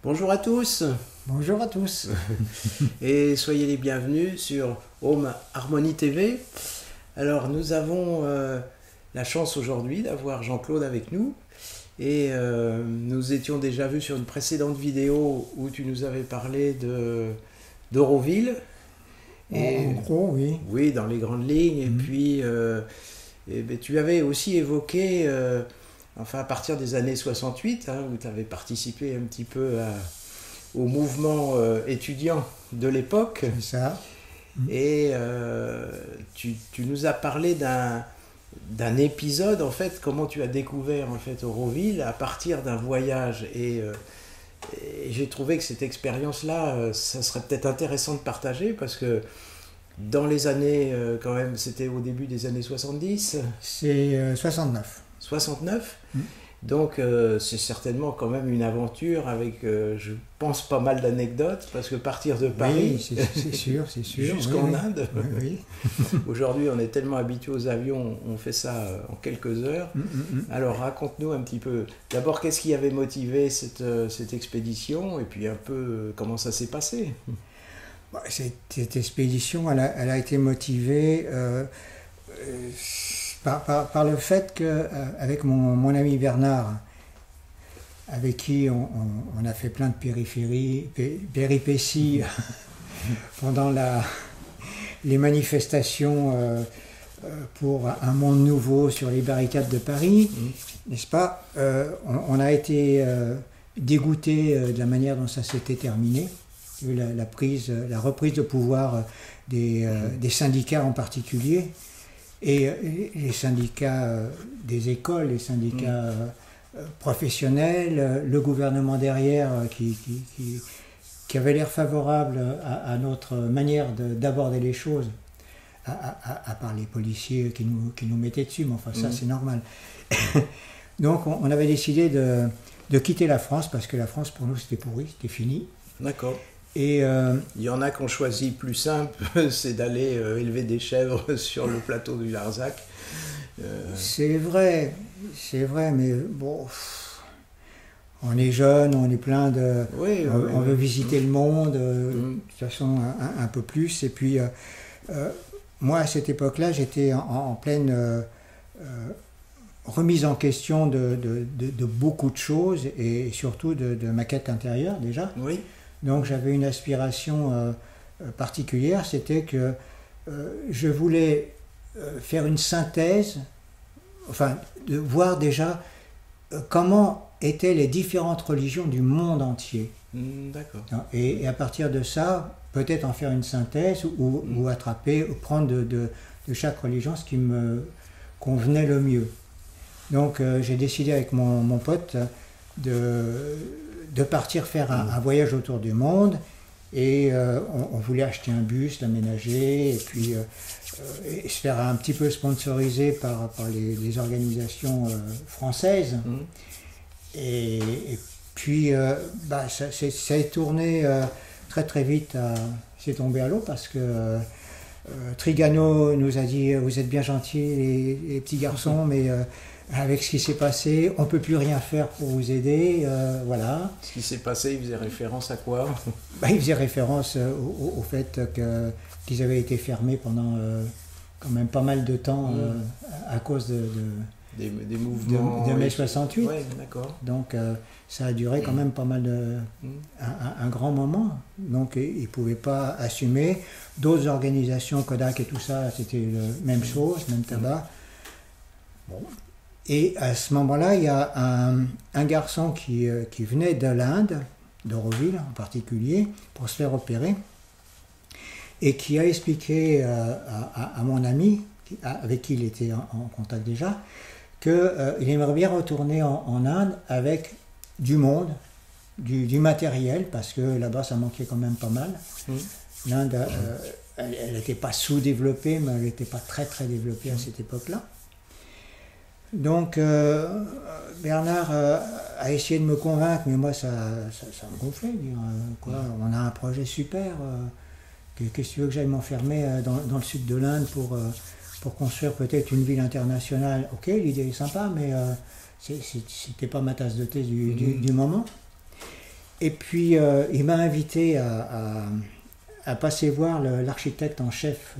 Bonjour à tous Bonjour à tous. et soyez les bienvenus sur Home Harmony TV. Alors nous avons la chance aujourd'hui d'avoir Jean-Claude avec nous et nous étions déjà vus sur une précédente vidéo où tu nous avais parlé d'Euroville. En gros, oui. Oui, dans les grandes lignes. Et puis tu avais aussi évoqué, enfin à partir des années 68, où tu avais participé un petit peu au mouvement étudiant de l'époque. C'est ça. Et tu nous as parlé d'un épisode, en fait, comment tu as découvert en fait Euroville à partir d'un voyage. Et j'ai trouvé que cette expérience-là, ça serait peut-être intéressant de partager parce que dans les années, quand même, c'était au début des années 70. C'est 69. 69. Donc c'est certainement quand même une aventure avec, je pense, pas mal d'anecdotes, parce que partir de Paris, oui, c'est sûr, jusqu'en Inde, oui. Aujourd'hui on est tellement habitué aux avions, on fait ça en quelques heures. Alors raconte-nous un petit peu, d'abord qu'est-ce qui avait motivé cette expédition, et puis un peu comment ça s'est passé. Cette expédition, elle a été motivée par le fait qu'avec mon ami Bernard, avec qui on a fait plein de péripéties pendant les manifestations pour un monde nouveau sur les barricades de Paris, n'est-ce pas, on a été dégoûtés de la manière dont ça s'était terminé, la reprise de pouvoir des syndicats en particulier. Et les syndicats des écoles, les syndicats professionnels, le gouvernement derrière qui avait l'air favorable à notre manière d'aborder les choses, à part les policiers qui nous mettaient dessus, mais enfin ça c'est normal. Donc on avait décidé de quitter la France, parce que la France pour nous c'était pourri, c'était fini. D'accord. Et il y en a qui ont choisi plus simple, c'est d'aller élever des chèvres sur le plateau du Larzac. C'est vrai, mais bon, on est jeune, on est plein de... Oui, on veut visiter le monde, de toute façon un peu plus. Et puis, moi à cette époque-là, j'étais en pleine remise en question de beaucoup de choses, et surtout de ma quête intérieure déjà. Oui. Donc j'avais une aspiration particulière, c'était que je voulais faire une synthèse, enfin de voir déjà comment étaient les différentes religions du monde entier. D'accord. Et à partir de ça, peut-être en faire une synthèse ou attraper, ou prendre de chaque religion ce qui me convenait le mieux. Donc j'ai décidé avec mon pote de partir faire un voyage autour du monde, et on voulait acheter un bus, l'aménager, et puis et se faire un petit peu sponsoriser par les organisations françaises. Et puis ça est tourné très très vite, c'est tombé à l'eau, parce que Trigano nous a dit « Vous êtes bien gentils les petits garçons, mais avec ce qui s'est passé, on ne peut plus rien faire pour vous aider, voilà. » Ce qui s'est passé, il faisait référence à quoi? Il faisait référence au fait qu'ils avaient été fermés pendant quand même pas mal de temps à cause des mouvements de mai 68. Ouais, d'accord. Donc ça a duré quand même pas mal un grand moment. Donc ils ne pouvaient pas assumer. D'autres organisations, Kodak et tout ça, c'était la même chose, même tabac. Bon. Et à ce moment-là, il y a un garçon qui venait de l'Inde, d'Euroville en particulier, pour se faire opérer, et qui a expliqué à mon ami, avec qui il était en contact déjà, qu'il aimerait bien retourner en Inde avec du monde, du matériel, parce que là-bas ça manquait quand même pas mal. L'Inde, elle n'était pas sous-développée, mais elle n'était pas très très développée à cette époque-là. Donc Bernard a essayé de me convaincre, mais moi ça me gonflait, dire quoi, on a un projet super, qu'est-ce que tu veux que j'aille m'enfermer dans le sud de l'Inde pour construire peut-être une ville internationale. Ok, l'idée est sympa, mais c'était pas ma tasse de thé du moment. Et puis il m'a invité à passer voir l'architecte en chef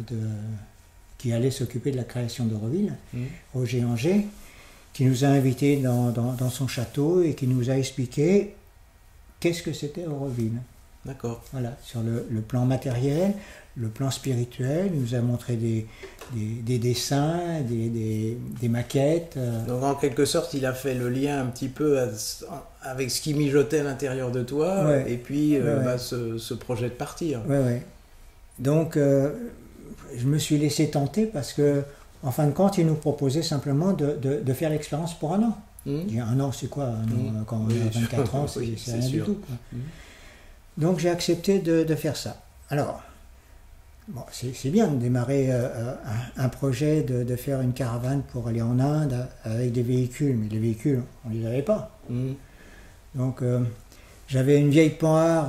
qui allait s'occuper de la création d'Auroville, Roger Anger, qui nous a invités dans son château et qui nous a expliqué qu'est-ce que c'était Auroville. D'accord. Voilà, sur le plan matériel, le plan spirituel, il nous a montré des dessins, des maquettes. Donc en quelque sorte, il a fait le lien un petit peu avec ce qui mijotait à l'intérieur de toi, Ouais. et puis Ouais. ce projet de partir. Ouais, ouais. Donc, je me suis laissé tenter parce que, en fin de compte, il nous proposait simplement de faire l'expérience pour un an. Je dis, un an, c'est quoi? Un an, quand on a 24 ans, c'est oui, rien du sûr. tout, quoi. Donc, j'ai accepté de faire ça. Alors, bon, c'est bien de démarrer un projet, de faire une caravane pour aller en Inde avec des véhicules, mais les véhicules, on ne les avait pas. Donc, j'avais une vieille Panhard,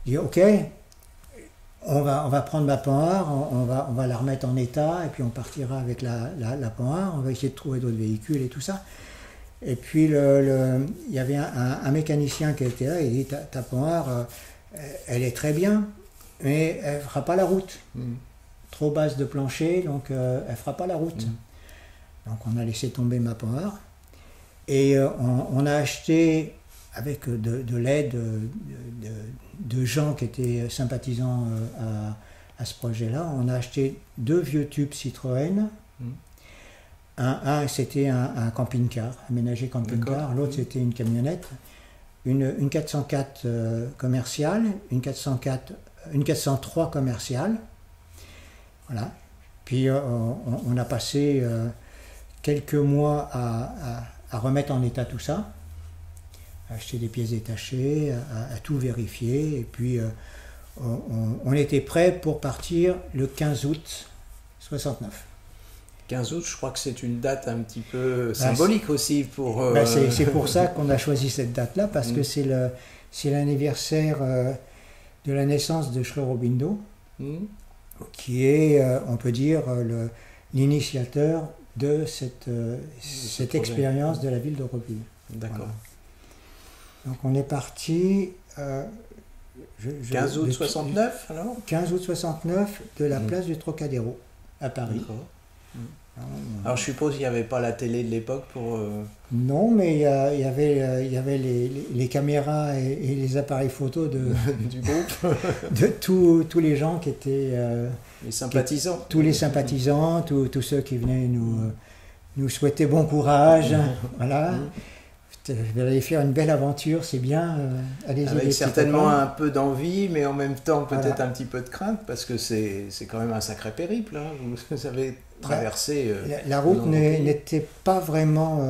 je dis, ok, on va prendre ma Panhard, on va la remettre en état, et puis on partira avec la Panhard, on va essayer de trouver d'autres véhicules et tout ça. Et puis, il y avait un mécanicien qui était là, il dit, ta Panhard, elle est très bien, mais elle ne fera pas la route. Trop basse de plancher, donc elle ne fera pas la route. Donc on a laissé tomber ma Panhard, et on a acheté, avec de l'aide de gens qui étaient sympathisants à ce projet-là, on a acheté 2 vieux tubes Citroën. Un c'était un camping-car, aménagé camping-car, l'autre c'était une camionnette, une 404 commerciale, une 403 commerciale. Voilà. Puis on a passé quelques mois à remettre en état tout ça, à acheter des pièces détachées, à tout vérifier, et puis on était prêt pour partir le 15 août 69. 15 août, je crois que c'est une date un petit peu symbolique aussi pour... C'est pour ça qu'on a choisi cette date-là, parce que c'est l'anniversaire de la naissance de Sri-Aurobindo, qui est, on peut dire, l'initiateur de cette expérience de la ville d'Auroville. D'accord. Voilà. Donc on est parti... 15 août 69, alors 15 août 69, de la place du Trocadéro, à Paris. D'accord. Alors je suppose qu'il n'y avait pas la télé de l'époque pour... Non, mais il y avait les caméras et les appareils photos du groupe, de tous les gens qui étaient... les sympathisants. Tous les sympathisants, tous ceux qui venaient nous souhaiter bon courage. Voilà. Vous allez faire une belle aventure, c'est bien. Allez-y. Avec certainement un peu d'envie, mais en même temps peut-être un petit peu de crainte, parce que c'est quand même un sacré périple. Hein. Vous avez traversé... la route n'était pas vraiment...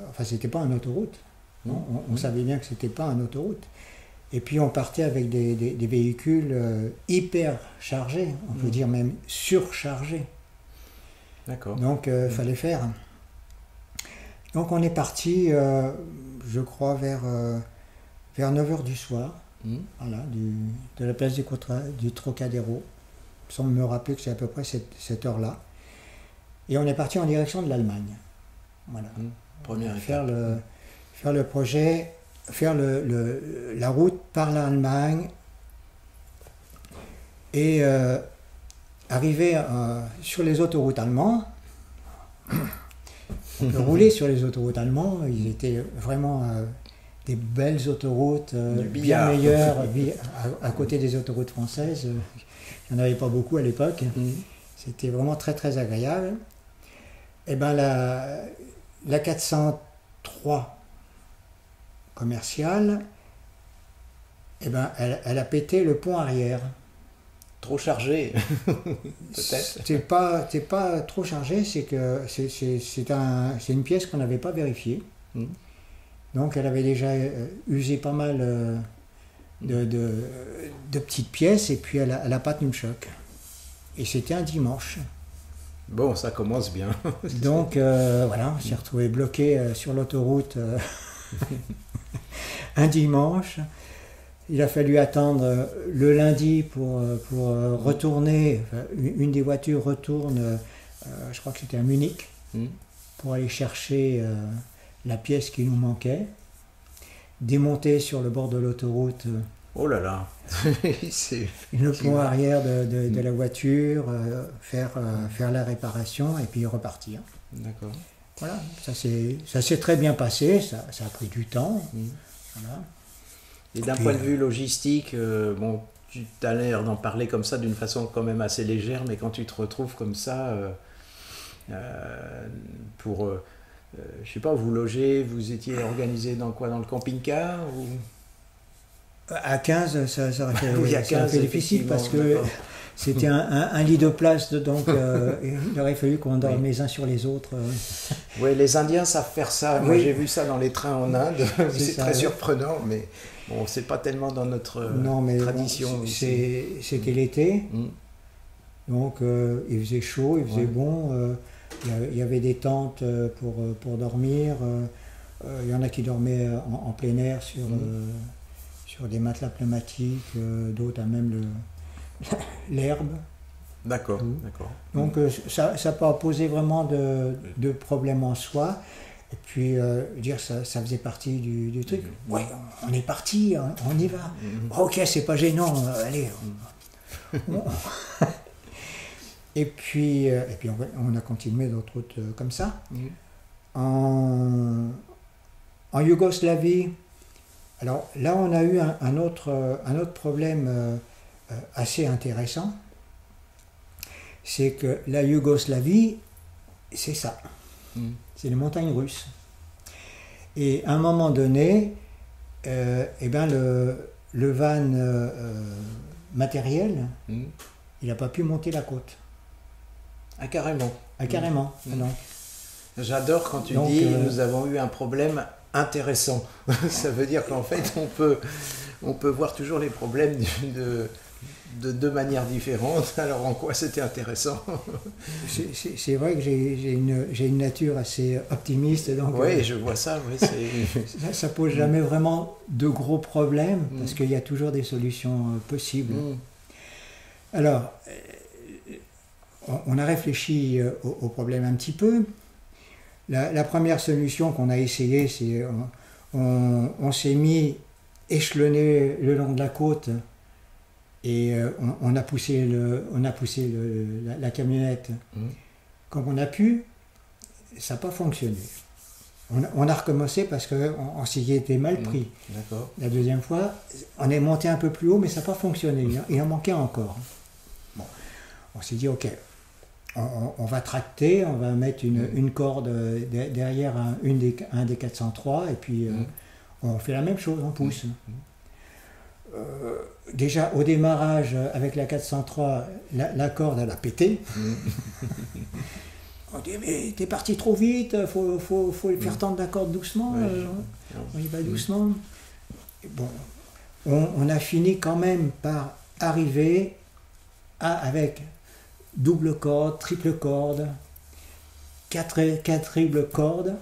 enfin, c'était pas une autoroute. On savait bien que c'était pas une autoroute. Et puis on partait avec des véhicules hyper chargés, on peut dire même surchargés. D'accord. Donc il fallait faire. Donc on est parti, je crois, vers 9h du soir, voilà, de la place du Trocadéro. Il semble me rappeler que c'est à peu près cette heure-là. Et on est parti en direction de l'Allemagne. Voilà. Première faire le projet, faire la route par l'Allemagne et arriver sur les autoroutes allemandes. Rouler sur les autoroutes allemandes, ils étaient vraiment des belles autoroutes, bien meilleures à côté des autoroutes françaises. Il n'y en avait pas beaucoup à l'époque. C'était vraiment très très agréable. Et ben la 403 commerciale, et ben elle a pété le pont arrière. Trop chargé, peut-être. C'est pas trop chargé, c'est que c'est une pièce qu'on n'avait pas vérifiée. Donc elle avait déjà usé pas mal de petites pièces, et puis elle a pas tenu le choc. Et c'était un dimanche. Bon, ça commence bien. Donc voilà, on s'est retrouvé bloqué sur l'autoroute un dimanche. Il a fallu attendre le lundi pour retourner. Enfin, une des voitures retourne, je crois que c'était à Munich, pour aller chercher la pièce qui nous manquait. démonter sur le bord de l'autoroute Oh là là. C'est le pont arrière de la voiture, faire la réparation et puis repartir. D'accord. Voilà, ça s'est très bien passé, ça a pris du temps. Voilà. Et d'un point de vue logistique, bon, tu as l'air d'en parler comme ça d'une façon quand même assez légère, mais quand tu te retrouves comme ça, pour, je sais pas, vous loger, vous étiez organisé dans quoi, dans le camping-car ou... À 15, ça aurait fait, Oui, à 15, difficile parce que d'accord. c'était un lit de place, donc il aurait fallu qu'on dorme les uns sur les autres. Oui, les Indiens savent faire ça. Moi, Oui. j'ai vu ça dans les trains en Inde. C'est ça, très oui. surprenant, mais bon, c'est pas tellement dans notre Non, mais tradition. bon, ici. c'était l'été, Mm. donc il faisait chaud, il faisait bon. Il y avait des tentes pour dormir. Il y en a qui dormaient en plein air sur des matelas pneumatiques, d'autres à même l'herbe. D'accord, d'accord. Donc ça n'a pas posé vraiment de problème en soi. Et puis dire ça faisait partie du truc. Ouais, on est parti, on y va. Ok, c'est pas gênant, allez. Et puis on a continué notre route comme ça. En Yougoslavie, alors là on a eu un autre problème assez intéressant. C'est que la Yougoslavie, c'est ça. C'est les montagnes russes. Et à un moment donné, eh ben le van matériel, il n'a pas pu monter la côte. Ah, carrément. Ah, carrément. Donc, j'adore quand tu donc, dis nous avons eu un problème intéressant. Ça veut dire qu'en fait on peut voir toujours les problèmes de deux manières différentes. Alors en quoi c'était intéressant? C'est vrai que j'ai une nature assez optimiste. Donc, oui, je vois ça. Oui, ça pose jamais vraiment de gros problèmes parce qu'il y a toujours des solutions possibles. Alors, on a réfléchi au problème un petit peu. La première solution qu'on a essayée, c'est on s'est mis échelonné le long de la côte et on a poussé la camionnette comme on a pu. Ça n'a pas fonctionné. On a recommencé parce qu'on s'y était mal pris. D'accord. La deuxième fois, on est monté un peu plus haut, mais ça n'a pas fonctionné. Il en manquait encore. Bon, on s'est dit, ok, on va tracter, on va mettre une corde derrière un des 403, et puis on fait la même chose, on pousse. Déjà, au démarrage, avec la 403, la corde, elle a pété. On dit, mais t'es parti trop vite, faut faire tendre la corde doucement. On y va doucement. Et bon, on a fini quand même par arriver avec double corde, triple corde, quatre triples cordes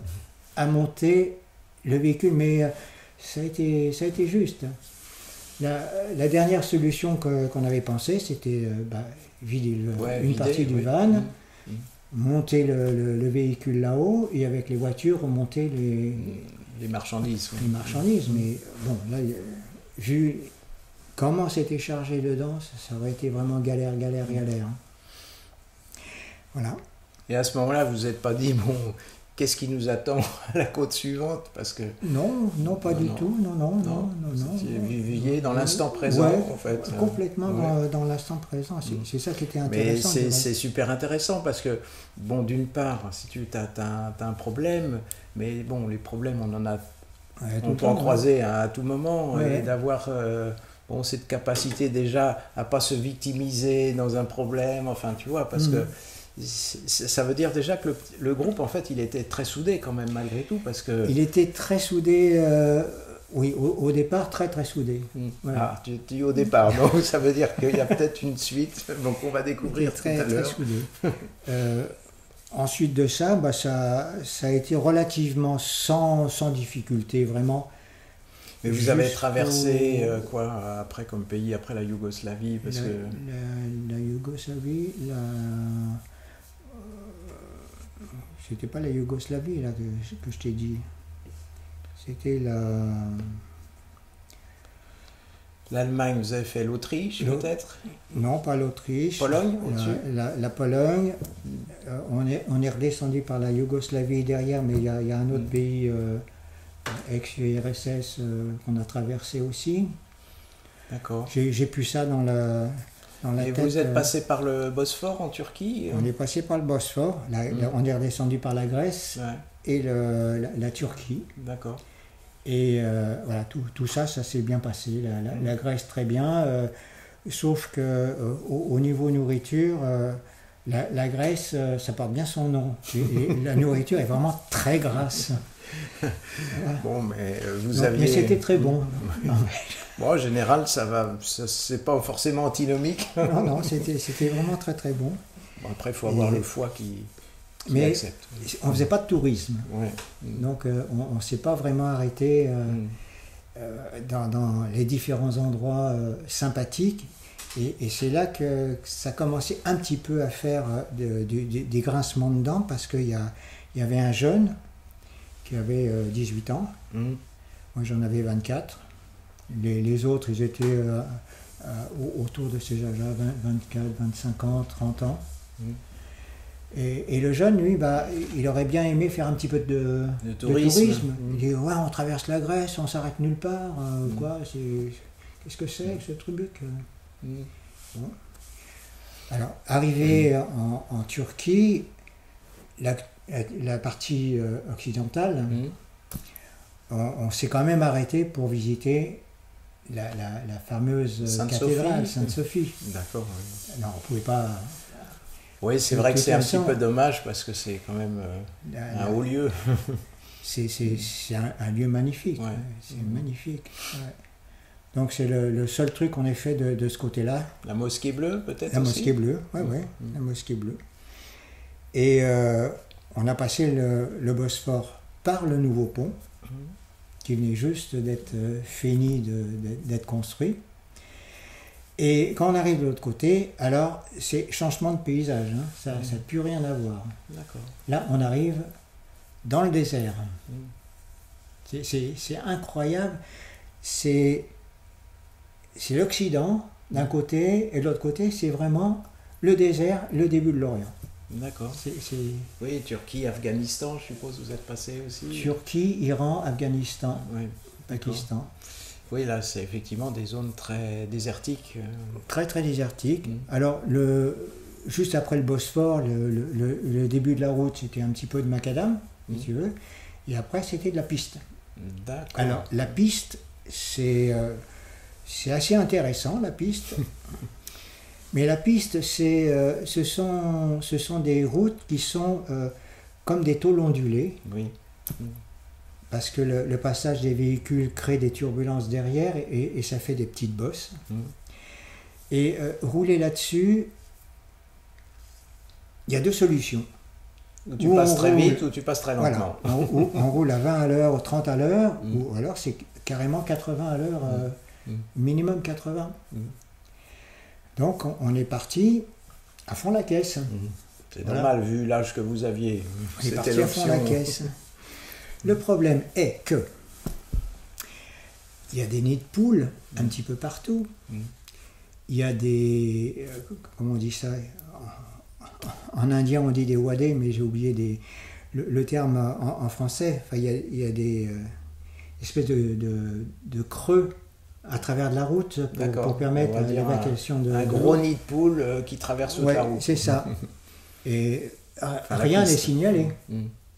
à monter le véhicule, mais ça a été juste. La dernière solution qu'on avait pensée, c'était vider une partie du van, monter le véhicule là-haut, et avec les voitures, remonter les marchandises. Les marchandises, mais bon, là, vu comment c'était chargé dedans, ça aurait été vraiment galère. Voilà. Et à ce moment-là, vous vous êtes pas dit, bon, qu'est-ce qui nous attend à la côte suivante? Parce que... Non, pas du tout. Non. Vous viviez dans l'instant présent, en fait. Complètement dans l'instant présent. C'est ça qui était intéressant. Mais c'est super intéressant parce que, bon, d'une part, si tu as un problème, mais bon, les problèmes, on peut en croiser à tout moment, et d'avoir cette capacité déjà à pas se victimiser dans un problème, enfin, tu vois, parce que ça veut dire déjà que le groupe, en fait, il était très soudé quand même, malgré tout, parce que... Il était très soudé, oui, au départ, très soudé. Voilà. Ah, tu dis au départ, donc ça veut dire qu'il y a peut-être une suite, donc on va découvrir tout à l'heure. Très soudé. Ensuite de ça, ça a été relativement sans difficulté, vraiment. Mais vous avez traversé quoi après comme pays, après la Yougoslavie parce que... La Yougoslavie, c'était pas la Yougoslavie là, que je t'ai dit. C'était L'Allemagne, vous avez fait l'Autriche peut-être? Non, pas l'Autriche. Pologne la Pologne. On est redescendu par la Yougoslavie derrière, mais il y a un autre pays ex-URSS qu'on a traversé aussi. D'accord. J'ai plus ça dans la Et tête. vous êtes passé par le Bosphore en Turquie? On est passé par le Bosphore. On est redescendu par la Grèce et la Turquie. D'accord. Et voilà, tout ça s'est bien passé. La Grèce, très bien. Sauf que au niveau nourriture, la Grèce, ça porte bien son nom. Et la nourriture est vraiment très grasse. Voilà. Bon, mais Mais c'était très bon. Bon, en général, c'est pas forcément antinomique. Non, c'était vraiment très très bon. Bon, après, il faut avoir le foie qui mais accepte. On ne faisait pas de tourisme. Ouais. Donc on ne s'est pas vraiment arrêté dans les différents endroits sympathiques. Et c'est là que ça commençait un petit peu à faire des grincements de dents, parce qu'il y avait un jeune qui avait 18 ans. Moi j'en avais 24. Les autres, ils étaient autour de ces âges-là, 24, 25 ans, 30 ans. Et le jeune, lui, il aurait bien aimé faire un petit peu de tourisme. Il dit, ouais, on traverse la Grèce, on s'arrête nulle part, quoi, qu'est-ce que c'est que ce truc? Bon. Alors, arrivé en Turquie, la partie occidentale, on s'est quand même arrêté pour visiter la fameuse cathédrale Sainte-Sophie. D'accord. Oui. Non, on ne pouvait pas... Oui, c'est vrai que c'est un petit peu dommage, parce que c'est quand même un haut lieu. C'est un lieu magnifique. Ouais. C'est magnifique. Ouais. Donc c'est le seul truc qu'on ait fait de ce côté-là. La mosquée bleue, peut-être? La mosquée bleue, oui, la mosquée bleue. Et on a passé le Bosphore par le nouveau pont, qui venait juste d'être fini d'être construit. Et quand on arrive de l'autre côté, alors c'est changement de paysage, hein. Ça n'a plus rien à voir. D'accord. Là, on arrive dans le désert. C'est incroyable. C'est l'Occident d'un côté, et de l'autre côté, c'est vraiment le désert, le début de l'Orient. D'accord. Oui, Turquie, Afghanistan, je suppose, vous êtes passé aussi? Turquie, Iran, Afghanistan, Pakistan. Oui, là, c'est effectivement des zones très désertiques. Très, très désertiques. Alors, juste après le Bosphore, le début de la route, c'était un petit peu de macadam, si tu veux. Et après, c'était de la piste. D'accord. Alors, la piste, c'est assez intéressant, la piste. Mais la piste, ce sont des routes qui sont comme des tôles ondulées. Oui. Parce que le passage des véhicules crée des turbulences derrière et ça fait des petites bosses. Et rouler là-dessus, il y a deux solutions. Ou tu passes très vite ou tu passes très lentement. Voilà, on roule à 20 à l'heure ou 30 à l'heure, ou alors c'est carrément 80 à l'heure, minimum 80. Donc on est parti à fond la caisse. C'est normal vu l'âge que vous aviez. On est parti à fond la caisse. Le problème est que il y a des nids de poules un petit peu partout. Il y a des... comment on dit ça? En indien on dit des wadés, mais j'ai oublié le terme en français. Enfin, il y a des espèces de creux à travers de la route pour permettre l'évacuation de... Un gros nid de poules qui traverse toute la route. C'est ça. Et rien n'est signalé,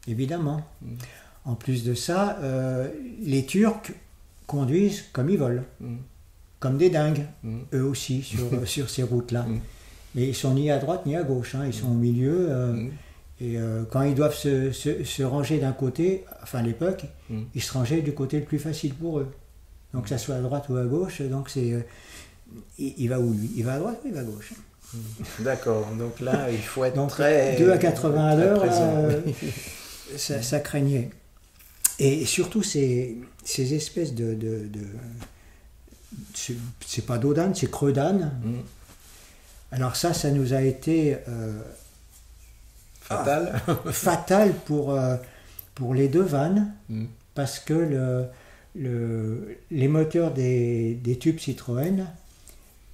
évidemment. En plus de ça, les Turcs conduisent comme ils veulent, comme des dingues, eux aussi, sur ces routes-là. Mais ils sont ni à droite ni à gauche, hein. Ils sont au milieu. Et quand ils doivent se ranger d'un côté, enfin à l'époque, ils se rangeaient du côté le plus facile pour eux. Donc que ça soit à droite ou à gauche, donc c'est... il va où lui? Il va à droite ou il va à gauche? D'accord, donc là il faut être donc, très... 2 à 80 à l'heure, ça craignait. Et surtout ces espèces c'est pas d'eau d'âne, c'est creux d'âne. Alors ça nous a été... fatal. Fatal pour les deux vannes, parce que les moteurs des tubes Citroën,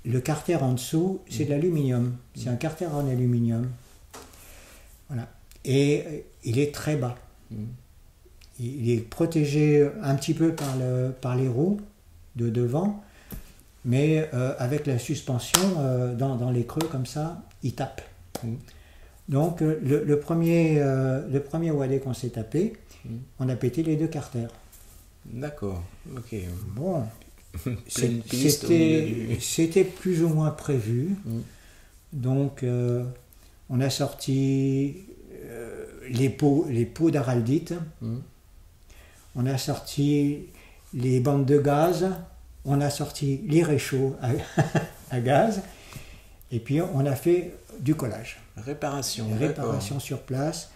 le carter en dessous, c'est de l'aluminium. C'est un carter en aluminium. Voilà. Et il est très bas. Il est protégé un petit peu par les roues de devant, mais avec la suspension, dans les creux comme ça, il tape. Donc le premier wadé qu'on s'est tapé, on a pété les deux carters. D'accord, ok. Bon, C'était c'était plus ou moins prévu. Donc on a sorti les pots d'araldite, on a sorti les bandes de gaz, on a sorti les réchauds à gaz, et puis on a fait du collage. Réparation sur place,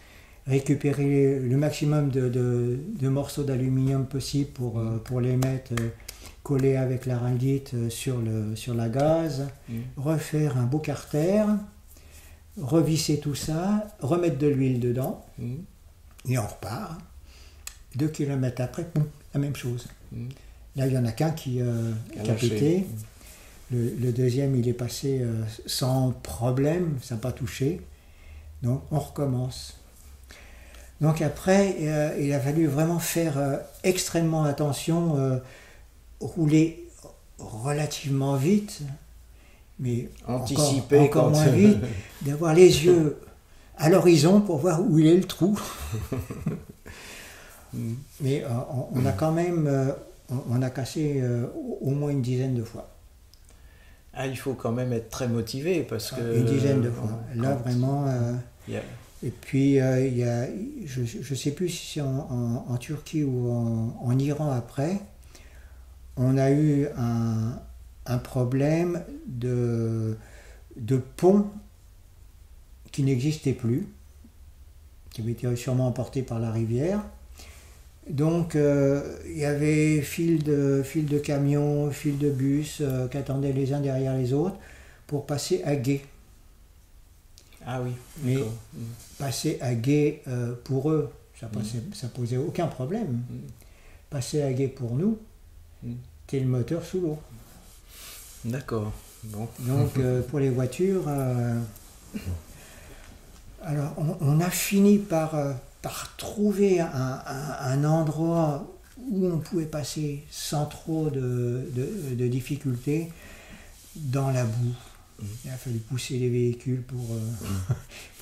récupérer le maximum de morceaux d'aluminium possible pour les mettre collés avec l'araldite sur la gaz, refaire un beau carter, revisser tout ça, remettre de l'huile dedans, et on repart. 2 kilomètres après, boum, la même chose. Là, il y en a qu'un qui a pété. Le deuxième, il est passé sans problème, ça n'a pas touché. Donc, on recommence. Donc après, il a fallu vraiment faire extrêmement attention, rouler relativement vite, mais anticiper encore moins vite, d'avoir les yeux à l'horizon pour voir où il est le trou. Mais on a quand même, on a cassé au moins une dizaine de fois. Ah, il faut quand même être très motivé parce que... Une dizaine de fois. Là, vraiment... Et puis, je ne sais plus si c'est en Turquie ou en Iran après, on a eu un problème de pont qui n'existait plus, qui avait été sûrement emporté par la rivière. Donc, il y avait fil de camions, fil de bus qui attendaient les uns derrière les autres pour passer à Gué. Ah oui, mais passer à Gué pour eux, ça posait aucun problème. Passer à Gué pour nous, c'était le moteur sous l'eau. D'accord. Bon. Donc pour les voitures, alors on a fini par trouver un endroit où on pouvait passer sans trop de difficultés dans la boue. Il a fallu pousser les véhicules pour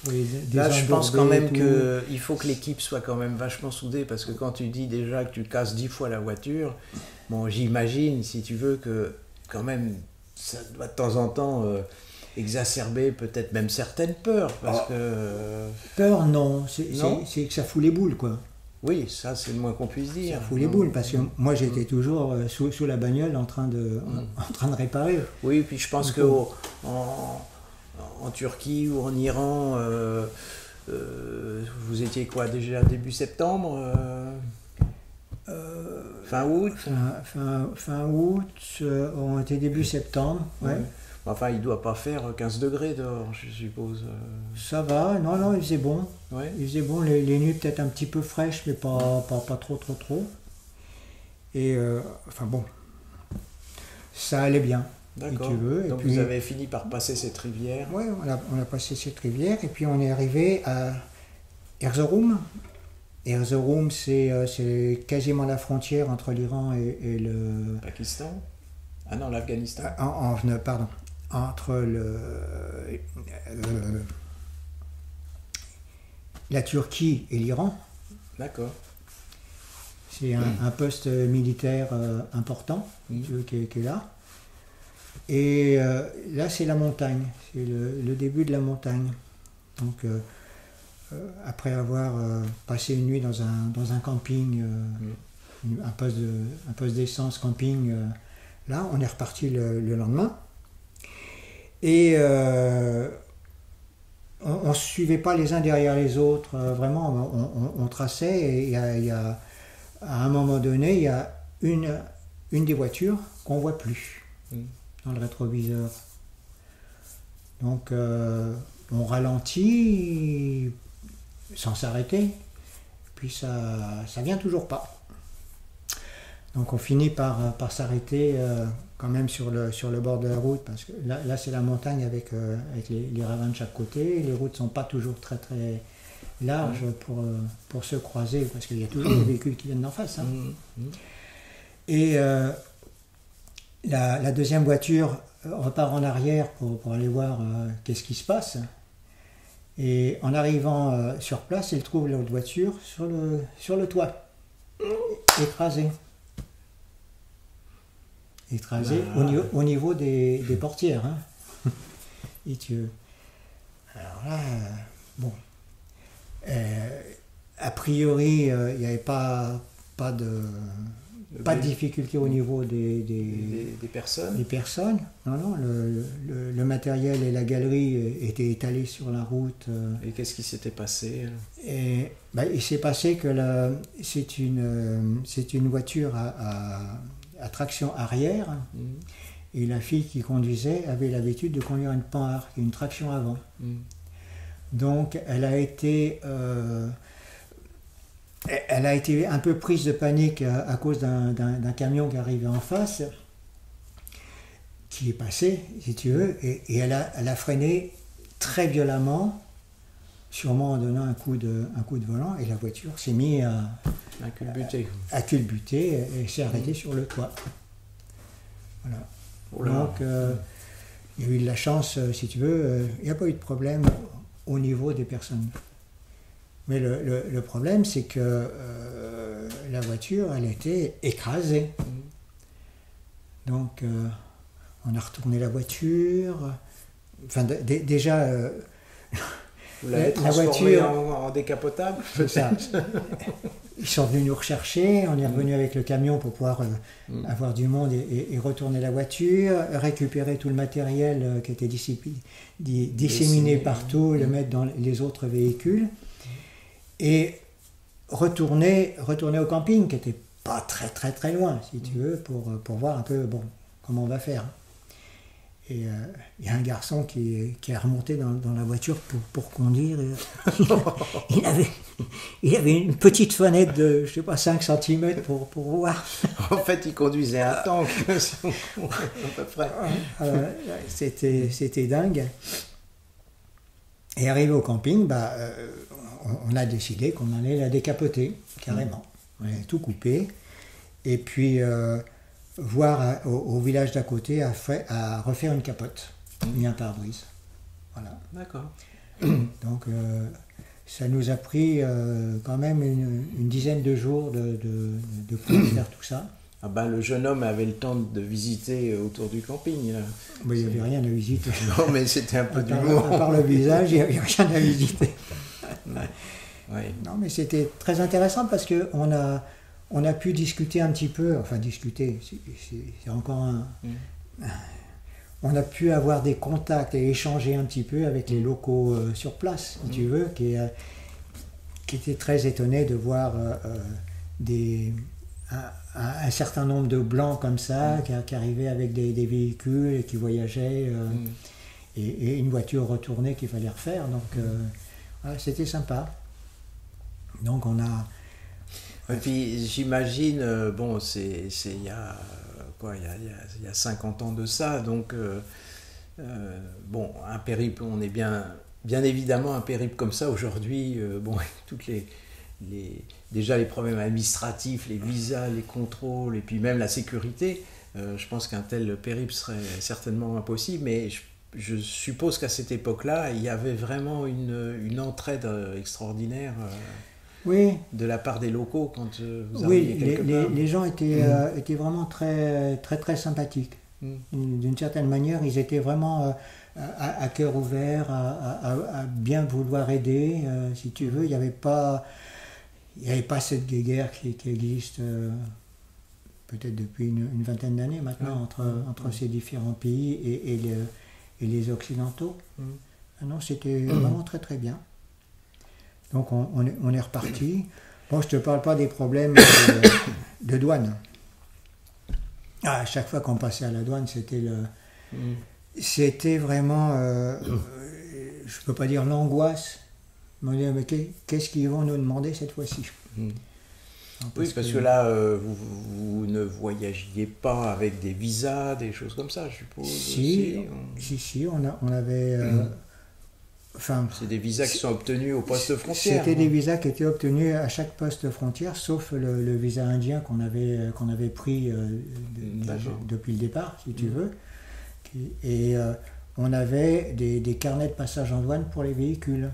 les désengourder. Là, je pense quand même qu'il faut que l'équipe soit quand même vachement soudée, parce que quand tu dis déjà que tu casses 10 fois la voiture, bon, j'imagine, si tu veux, que quand même, ça doit de temps en temps exacerber peut-être même certaines peurs, parce que... Peur, non, c'est que ça fout les boules, quoi. Oui, ça c'est le moins qu'on puisse dire. Ça fout les boules, parce que moi j'étais toujours sous la bagnole en train de réparer. Oui, puis je pense qu'en Turquie ou en Iran, vous étiez quoi, déjà début septembre fin août Fin août, on était début septembre, ouais. Enfin, il ne doit pas faire 15 degrés dehors, je suppose. Ça va, non, il faisait bon. Ouais. Il faisait bon, les nuits peut-être un petit peu fraîches, mais pas trop. Et enfin bon, ça allait bien. D'accord. Si tu veux. Donc et puis, vous avez fini par passer cette rivière. Oui, on a passé cette rivière, et puis on est arrivé à Erzurum. Erzurum, c'est quasiment la frontière entre l'Iran et le... Pakistan ? Ah non, l'Afghanistan. Pardon. Entre la Turquie et l'Iran. D'accord. C'est un poste militaire important qui est là. Et là, c'est la montagne. C'est le début de la montagne. Donc, après avoir passé une nuit dans un camping, un poste d'essence camping, là, on est reparti le lendemain. Et on ne se suivait pas les uns derrière les autres, vraiment, on traçait, et à un moment donné, il y a une des voitures qu'on ne voit plus dans le rétroviseur. Donc on ralentit sans s'arrêter, puis ça vient toujours pas. Donc on finit par s'arrêter quand même sur le bord de la route, parce que là c'est la montagne avec les ravins de chaque côté. Les routes ne sont pas toujours très très larges pour se croiser, parce qu'il y a toujours des véhicules qui viennent d'en face. Hein. Et la deuxième voiture repart en arrière pour aller voir qu'est-ce qui se passe. Et en arrivant sur place, il trouve l'autre voiture sur le toit, écrasée. Au niveau des portières. Hein. Et alors là, bon. A priori, il n'y avait pas de difficulté au niveau des personnes. Des personnes. Non, le matériel et la galerie étaient étalés sur la route. Et qu'est-ce qui s'était passé? Et, il s'est passé que c'est une voiture à traction arrière. Et la fille qui conduisait avait l'habitude de conduire une Panhard, une traction avant. Donc elle a été un peu prise de panique à cause d'un camion qui arrivait en face, qui est passé, si tu veux, et elle a freiné très violemment, sûrement en donnant un coup de volant, et la voiture s'est mise à culbuter et s'est arrêtée sur le toit. Voilà. Donc il y a eu de la chance, si tu veux, il n'y a pas eu de problème au niveau des personnes. Mais le problème, c'est que la voiture, elle était écrasée. Donc, on a retourné la voiture. Enfin, déjà, vous l'avez transformée en décapotable? C'est ça. Ils sont venus nous rechercher. On est revenu avec le camion pour pouvoir avoir du monde et retourner la voiture, récupérer tout le matériel qui était disséminé partout, le mettre dans les autres véhicules. Et retourner au camping, qui n'était pas très très très loin, si tu veux, pour voir un peu comment on va faire. Et il y a un garçon qui est remonté dans la voiture pour conduire. Il avait une petite fenêtre de, je sais pas, 5 cm pour voir. En fait, il conduisait un tank, à peu près. C'était dingue. Et arrivé au camping, on a décidé qu'on allait la décapoter, carrément. On allait tout couper. Et puis, voir au village d'à côté à refaire une capote, et un pare-brise. Voilà. D'accord. Donc, ça nous a pris quand même une dizaine de jours de pouvoir faire tout ça. Ah le jeune homme avait le temps de visiter autour du camping. Là. Il n'y avait rien à visiter. Non, mais c'était un peu d'humour. À part le visage, il n'y avait rien à visiter. Ouais. Non, mais c'était très intéressant parce qu'on a pu discuter un petit peu, enfin discuter, c'est encore on a pu avoir des contacts et échanger un petit peu avec les locaux sur place, si tu veux, qui étaient très étonnés de voir un certain nombre de blancs comme ça, qui arrivaient avec des véhicules et qui voyageaient, et une voiture retournée qu'il fallait refaire. Donc voilà, c'était sympa. Donc on a... Et puis j'imagine, c'est il y a quoi, il y a 50 ans de ça, donc un périple, on est bien évidemment un périple comme ça aujourd'hui, toutes déjà les problèmes administratifs, les visas, les contrôles et puis même la sécurité, je pense qu'un tel périple serait certainement impossible, mais je suppose qu'à cette époque-là, il y avait vraiment une entraide extraordinaire. Oui. De la part des locaux quand vous arriviez quelque part. Les gens étaient vraiment très, très, très sympathiques. D'une certaine manière, ils étaient vraiment à cœur ouvert, à bien vouloir aider, si tu veux. Il n'y avait pas cette guéguerre qui existe peut-être depuis une vingtaine d'années maintenant entre ces différents pays et les Occidentaux. Non, c'était vraiment très, très bien. Donc on est reparti. Bon, je ne te parle pas des problèmes de douane. À chaque fois qu'on passait à la douane, c'était vraiment, je ne peux pas dire l'angoisse. On me dit, mais qu'est-ce qu'ils vont nous demander cette fois-ci? Oui, parce que là, vous ne voyagiez pas avec des visas, des choses comme ça, je suppose. Si, on avait... Enfin, c'est des visas qui sont obtenus au poste de frontière. C'était des visas qui étaient obtenus à chaque poste de frontière, sauf le visa indien qu'on avait pris depuis le départ, si tu veux. Et on avait des carnets de passage en douane pour les véhicules.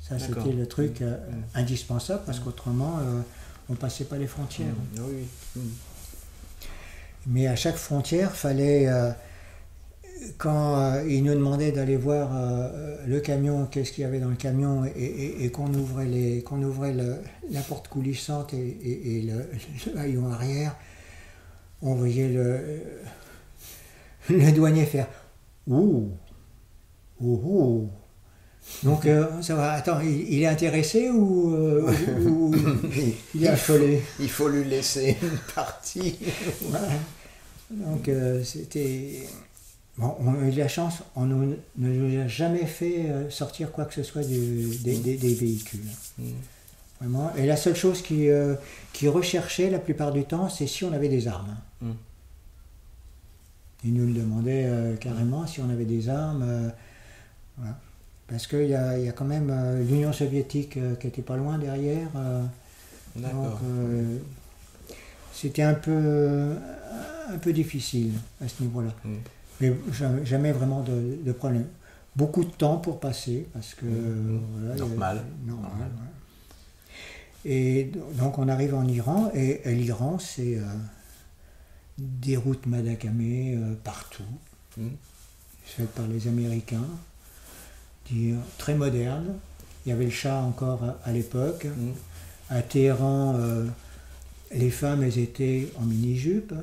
Ça, c'était le truc indispensable, parce qu'autrement, on ne passait pas les frontières. Oui. Mais à chaque frontière, fallait... quand ils nous demandaient d'aller voir le camion, qu'est-ce qu'il y avait dans le camion, et qu'on ouvrait la porte coulissante et le haillon arrière, on voyait le douanier faire « Ouh, ouh, ouh ». Donc, ça va, attends, il est intéressé ou il est affolé? Il faut lui laisser une partie. Voilà. Donc, c'était... Bon, on a eu de la chance, on ne nous a jamais fait sortir quoi que ce soit des véhicules. Vraiment. Et la seule chose qui recherchait la plupart du temps, c'est si on avait des armes. Ils nous le demandaient carrément, si on avait des armes. Voilà. Parce qu'il y a quand même l'Union soviétique qui n'était pas loin derrière. D'accord. Donc, c'était un peu difficile à ce niveau-là. Mais jamais vraiment de problème. Beaucoup de temps pour passer, parce que... voilà, normal. Normal. Ouais. Et donc on arrive en Iran, et l'Iran, c'est des routes Madakame partout, faites par les Américains, très modernes. Il y avait le Shah encore à l'époque. À Téhéran, les femmes, elles étaient en mini-jupe.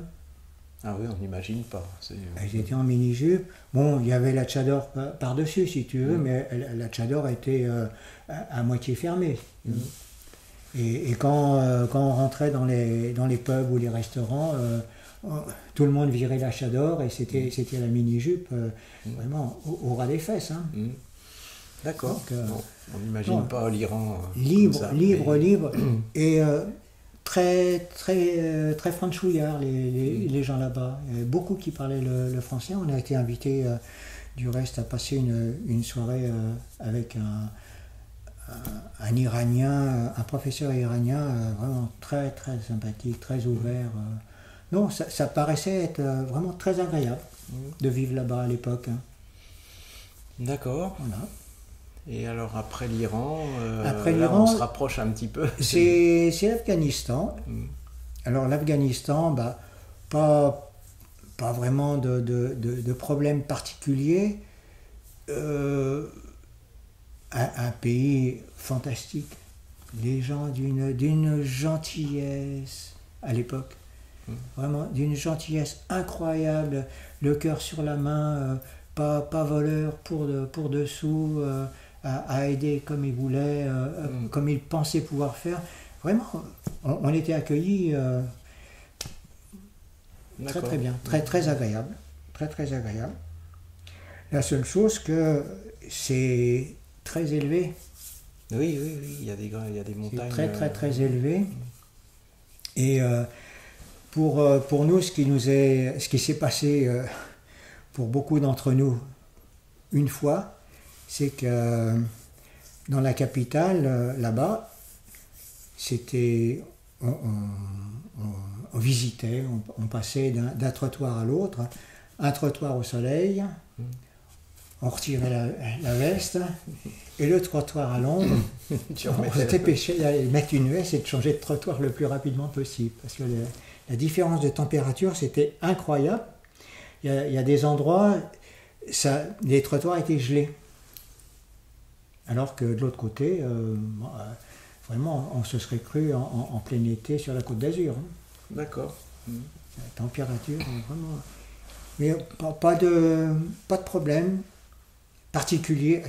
Ah oui, on n'imagine pas. Elles étaient en mini-jupe. Bon, il y avait la tchador par-dessus, si tu veux, mais la tchador était à moitié fermée. Et quand on rentrait dans les pubs ou les restaurants, tout le monde virait la tchador et c'était la mini-jupe vraiment au ras des fesses. Hein. D'accord. Donc, on n'imagine pas l'Iran libre. Et très franchouillards, les gens là-bas. Il y avait beaucoup qui parlaient le français. On a été invités du reste à passer une soirée avec un Iranien, un professeur iranien vraiment très sympathique, très ouvert. Non, ça paraissait être vraiment très agréable de vivre là-bas à l'époque. Hein. D'accord. Voilà. Et alors après l'Iran, on se rapproche un petit peu. C'est l'Afghanistan. Alors l'Afghanistan, pas vraiment de problème particulier. Un pays fantastique. Les gens d'une gentillesse à l'époque. Vraiment d'une gentillesse incroyable. Le cœur sur la main, pas voleur pour dessous. À aider comme il voulait, comme il pensait pouvoir faire. Vraiment, on était accueillis très bien, très agréable. Très agréable. La seule chose que c'est très élevé. Oui, il y a des montagnes. C'est très élevé. Et pour nous, ce qui s'est passé pour beaucoup d'entre nous une fois, c'est que dans la capitale, là-bas, on visitait, on passait d'un trottoir à l'autre, un trottoir au soleil, on retirait la veste, et le trottoir à l'ombre, on se dépêchait d'aller mettre une veste et de changer de trottoir le plus rapidement possible, parce que la différence de température, c'était incroyable. Il y a des endroits, les trottoirs étaient gelés. Alors que de l'autre côté, vraiment, on se serait cru en plein été sur la Côte d'Azur. Hein. D'accord. La température, vraiment... Mais pas de problème particulier.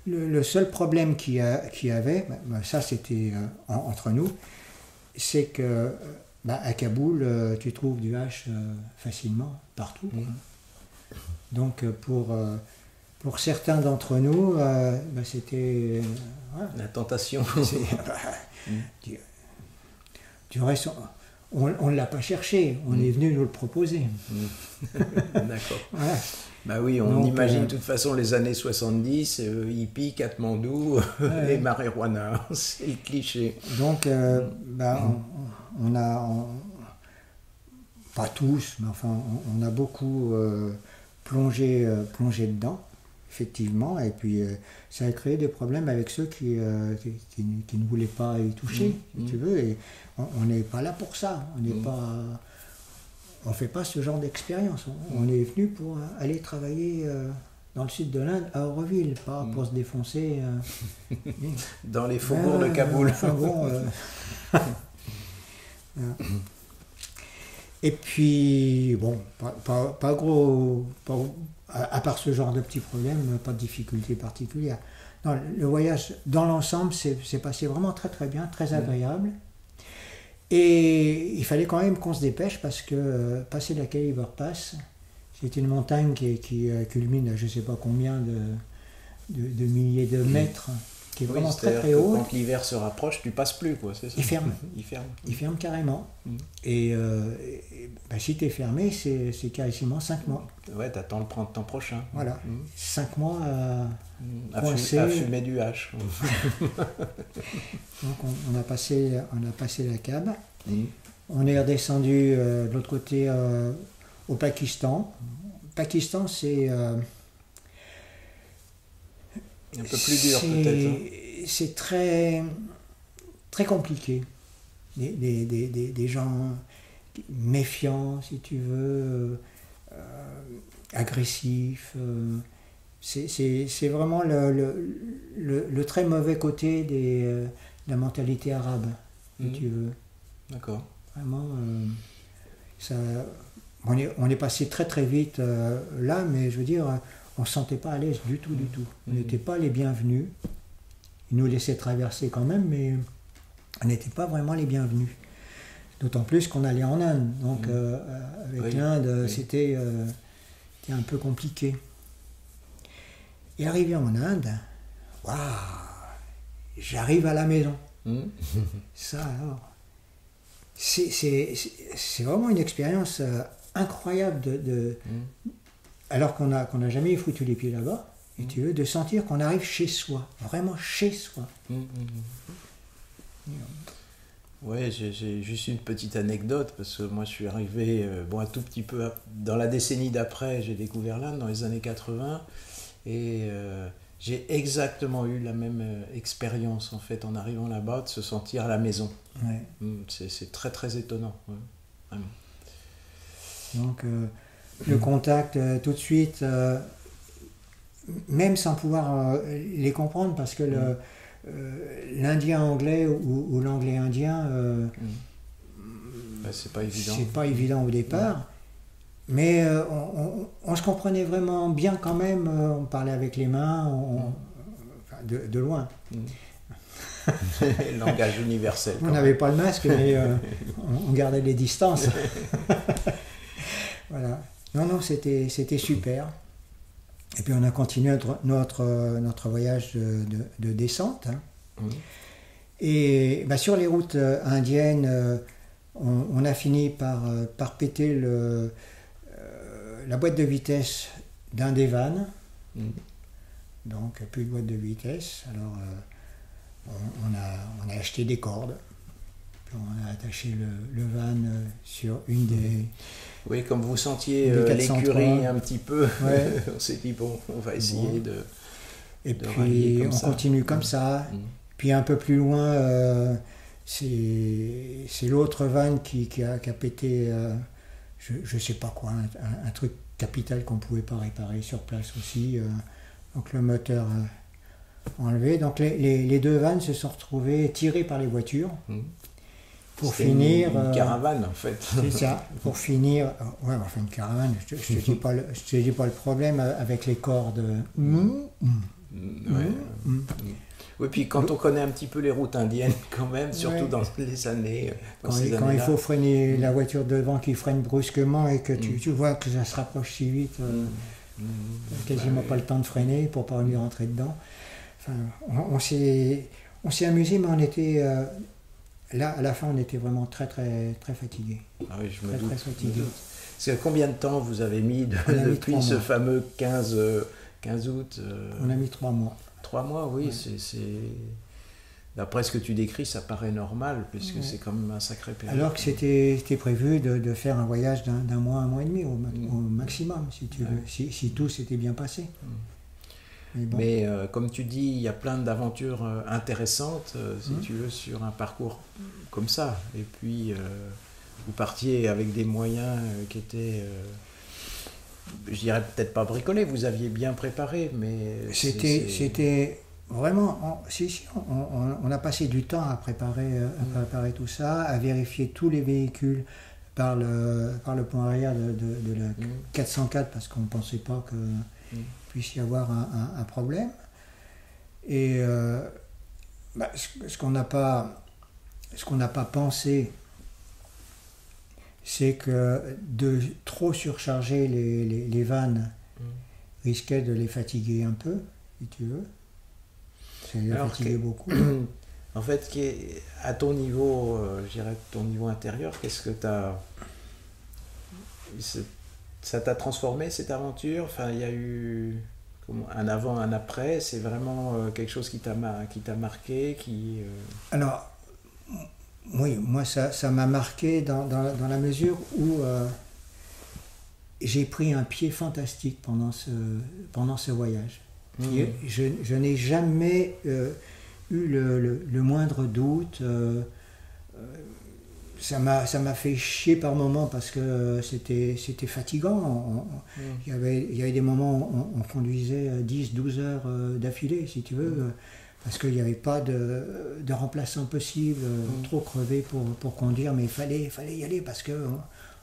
Le seul problème qu'il y avait, ça c'était entre nous, c'est que à Kaboul, tu trouves du hache facilement, partout. Donc pour certains d'entre nous, c'était... la tentation. Du reste, on ne l'a pas cherché, on est venu nous le proposer. D'accord. Voilà. Bah oui, on Donc, imagine de toute façon les années 70, hippie, Katmandou et marijuana, c'est le cliché. Donc, on a, pas tous, mais enfin, on a beaucoup plongé dedans, effectivement, et puis ça a créé des problèmes avec ceux qui ne voulaient pas y toucher, si tu veux, et on n'est pas là pour ça, on fait pas ce genre d'expérience, on est venu pour aller travailler dans le sud de l'Inde, à Auroville, pas pour se défoncer dans les faubourgs de Kaboul. Enfin bon, et puis, bon, pas gros, à part ce genre de petits problèmes, pas de difficultés particulières. Non, le voyage, dans l'ensemble, s'est passé vraiment très très bien, très agréable. Et il fallait quand même qu'on se dépêche parce que passer la Khyber Pass, c'est une montagne qui culmine à je ne sais pas combien de milliers de mètres, qui est vraiment très très haut. Quand l'hiver se rapproche, tu passes plus, quoi, c'est ça? Il ferme. Il ferme Carrément. Et si tu es fermé, c'est quasiment 5 mois. Ouais, t'attends le printemps prochain. Voilà. 5 mois à fumer du hache. Donc on a passé la Kaab. On est redescendu de l'autre côté au Pakistan. Le Pakistan, c'est un peu plus dur peut-être. C'est très, très compliqué. Des gens méfiants, si tu veux, agressifs. C'est vraiment le très mauvais côté de la mentalité arabe, si tu veux. D'accord. Vraiment, on est passé très très vite là, mais je veux dire, on ne se sentait pas à l'aise du tout. On n'était pas les bienvenus. Ils nous laissaient traverser quand même, mais on n'était pas vraiment les bienvenus. D'autant plus qu'on allait en Inde. Donc avec l'Inde, c'était un peu compliqué. Et arrivé en Inde, waouh, j'arrive à la maison. Ça alors, c'est vraiment une expérience incroyable alors qu'on n'a jamais foutu les pieds là-bas, et tu veux, de sentir qu'on arrive chez soi, vraiment chez soi. Ouais, j'ai juste une petite anecdote, parce que moi je suis arrivé un tout petit peu dans la décennie d'après, j'ai découvert l'Inde dans les années 80, et j'ai exactement eu la même expérience en fait en arrivant là-bas, de se sentir à la maison. Ouais. C'est très très étonnant. Ouais, vraiment. Donc le contact tout de suite, même sans pouvoir les comprendre, parce que l'indien anglais ou l'anglais indien, c'est pas évident. C'est pas évident au départ. Mais on se comprenait vraiment bien quand même, on parlait avec les mains, de loin. Langage universel. On n'avait pas le masque, mais on gardait les distances. Voilà. Non, c'était super. Et puis on a continué notre voyage de descente. Et sur les routes indiennes, on a fini par péter la boîte de vitesse d'un des vannes. Donc plus de boîte de vitesse. Alors on a acheté des cordes. Puis on a attaché le van sur une des... Oui, comme vous sentiez l'écurie un petit peu, on s'est dit on va essayer de... Et puis on continue comme ça. Puis un peu plus loin, c'est l'autre van qui a pété... je sais pas quoi, un truc capital qu'on ne pouvait pas réparer sur place aussi. Donc le moteur enlevé. Donc les deux vannes se sont retrouvées tirées par les voitures. Pour finir... Une caravane en fait. C'est ça. Pour finir... Ouais, enfin une caravane, je te dis pas le problème avec les cordes. Oui, puis quand on connaît un petit peu les routes indiennes quand même, surtout dans les années... Quand il faut freiner la voiture devant qui freine brusquement et que tu vois que ça se rapproche si vite, quasiment pas le temps de freiner pour pas lui rentrer dedans. Enfin, on s'est amusé, mais on était là, à la fin, on était vraiment très, très, très fatigués. Ah oui, je me Très, doute. très je me fatigués. doute. Parce que combien de temps vous avez mis On a mis depuis 3 ce mois. fameux 15 août On a mis 3 mois. 3 mois, oui, Ouais. c'est... D'après ce que tu décris, ça paraît normal, puisque Ouais. c'est quand même un sacré période. Alors que c'était prévu de faire un voyage d'un mois, un mois et demi au maximum, si tu veux, si tout s'était bien passé. Mais bon. Mais comme tu dis, il y a plein d'aventures intéressantes, si tu veux, sur un parcours comme ça. Et puis, vous partiez avec des moyens qui étaient, je dirais peut-être pas bricolés, vous aviez bien préparé, mais... C'était vraiment... on a passé du temps à préparer tout ça, à vérifier tous les véhicules par le pont arrière de la 404, parce qu'on ne pensait pas qu'il puisse y avoir un problème. Et ce qu'on n'a pas pensé, c'est que de trop surcharger les vannes risquait de les fatiguer un peu, si tu veux. Ça les a fatigués beaucoup. En fait, à ton niveau, je dirais ton niveau intérieur, qu'est-ce que ça t'a transformé cette aventure? Enfin, il y a eu un avant, un après. C'est vraiment quelque chose qui t'a marqué, Alors, oui, moi ça m'a marqué dans la mesure où j'ai pris un pied fantastique pendant ce voyage. Je n'ai jamais eu le moindre doute. Ça m'a fait chier par moments parce que c'était fatigant. Il y avait des moments où on conduisait 10-12 heures d'affilée, si tu veux, parce qu'il n'y avait pas de remplaçant possible, trop crevé pour conduire, mais il fallait y aller parce que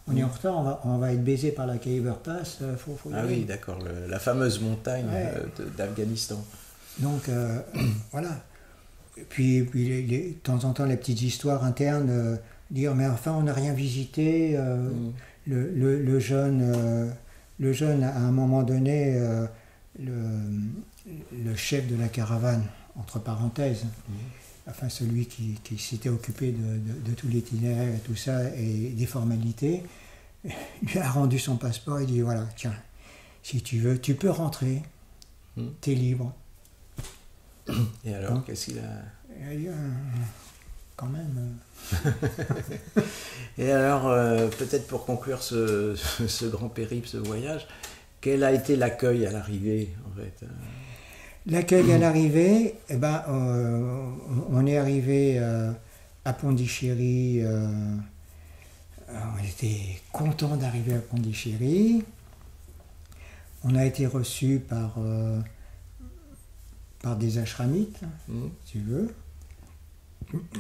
on est en retard, on va être baisé par la Khyber Pass, faut y aller. oui, d'accord, la fameuse montagne d'Afghanistan. Donc, voilà. Et puis de temps en temps, les petites histoires internes, dire, mais enfin, on n'a rien visité. Le jeune, à un moment donné, le chef de la caravane, entre parenthèses, enfin celui qui s'était occupé de tout l'itinéraire et tout ça, et des formalités, lui a rendu son passeport et dit, voilà, tiens, si tu veux, tu peux rentrer, t'es libre. Et alors, qu'est-ce qu'il a... Il a dit, quand même... Et alors, peut-être pour conclure ce grand périple, ce voyage, quel a été l'accueil à l'arrivée, en fait? L'accueil à l'arrivée, on est arrivé à Pondichéry. On était content d'arriver à Pondichéry. On a été reçus par des ashramites, si tu veux.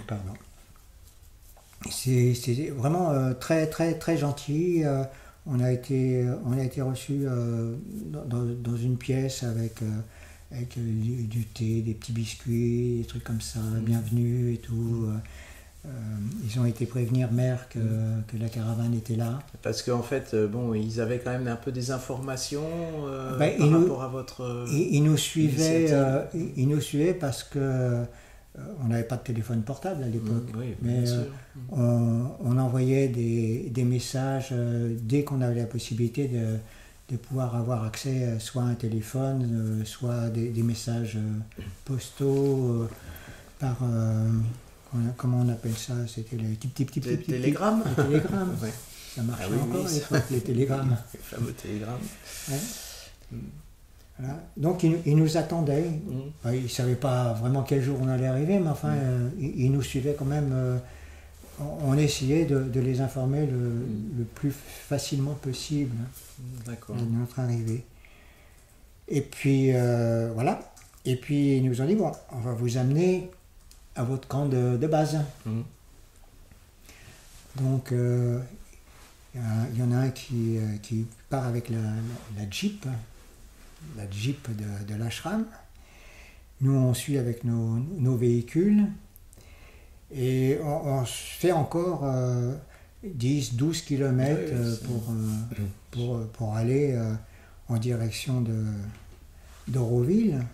Pardon. C'est vraiment très, très, très gentil. On a été reçus dans une pièce avec du thé, des petits biscuits, des trucs comme ça, bienvenue et tout. Ils ont été prévenir mère que la caravane était là. Parce qu'en fait, ils avaient quand même un peu des informations par rapport à votre... Ils nous suivaient parce que on n'avait pas de téléphone portable à l'époque. Oui, mais on envoyait des messages dès qu'on avait la possibilité de pouvoir avoir accès soit à un téléphone, soit des messages postaux par... comment on appelle ça? C'était les télégrammes. Les télégrammes. Ouais. Ça marchait encore à l'époque, les télégrammes. Les fameux télégrammes. Ouais. Voilà. Donc ils nous attendaient. Ils ne savaient pas vraiment quel jour on allait arriver, mais enfin, ils nous suivaient quand même. On essayait de les informer le plus facilement possible de notre arrivée. Et puis, voilà. Et puis, ils nous ont dit, bon, on va vous amener à votre camp de base. Donc, il y en a un qui part avec la Jeep de l'ashram. Nous, on suit avec nos véhicules. Et on fait encore 10-12 km pour aller en direction d'Auroville.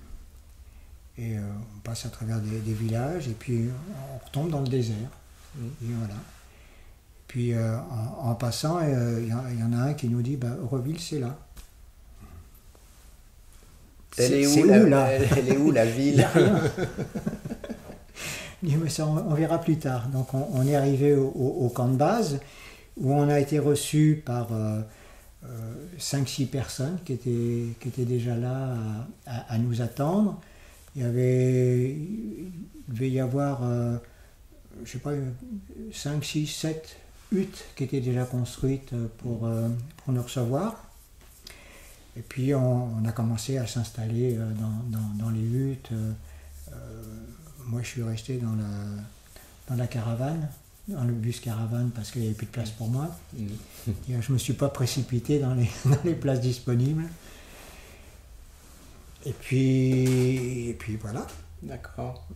Et on passe à travers des villages et puis on retombe dans le désert. Et voilà. Puis en passant, il y en a un qui nous dit Eureville, c'est là. Elle est où, là Elle est où la ville? Il dit, mais ça, on verra plus tard. Donc on est arrivé au camp de base où on a été reçu par 5-6 personnes qui étaient déjà là à nous attendre. Il devait y avoir, je sais pas, 5, 6, 7 huttes qui étaient déjà construites pour nous recevoir. Et puis on a commencé à s'installer dans les huttes. Moi je suis resté dans la caravane, dans le bus caravane parce qu'il n'y avait plus de place pour moi. Et je ne me suis pas précipité dans les places disponibles. Et puis voilà. D'accord.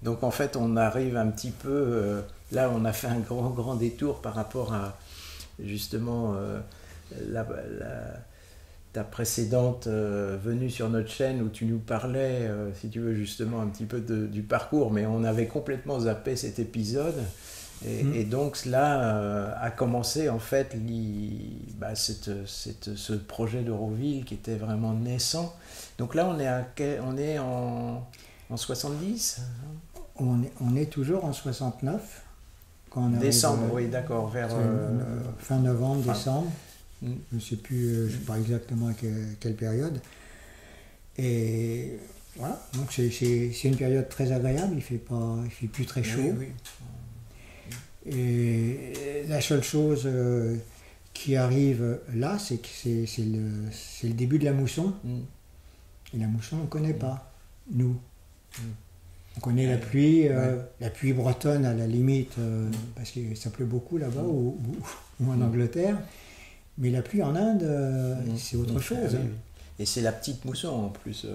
Donc en fait on arrive un petit peu, là on a fait un grand détour par rapport à justement ta précédente venue sur notre chaîne où tu nous parlais, si tu veux, justement un petit peu du parcours, mais on avait complètement zappé cet épisode. Et donc là a commencé en fait ce projet d'Euroville qui était vraiment naissant. Donc là on est en 70. On est toujours en 69. Quand on décembre, oui, d'accord, vers fin novembre, décembre. Je ne sais plus, je ne sais pas exactement à quelle période. Et voilà, donc c'est une période très agréable, il fait plus très chaud. Oui. Et la seule chose qui arrive là, c'est que c'est le début de la mousson. Et la mousson, on ne connaît pas, nous. On connaît la pluie bretonne à la limite, parce que ça pleut beaucoup là-bas ou en Angleterre. Mais la pluie en Inde, c'est autre chose. Oui. Et c'est la petite mousson en plus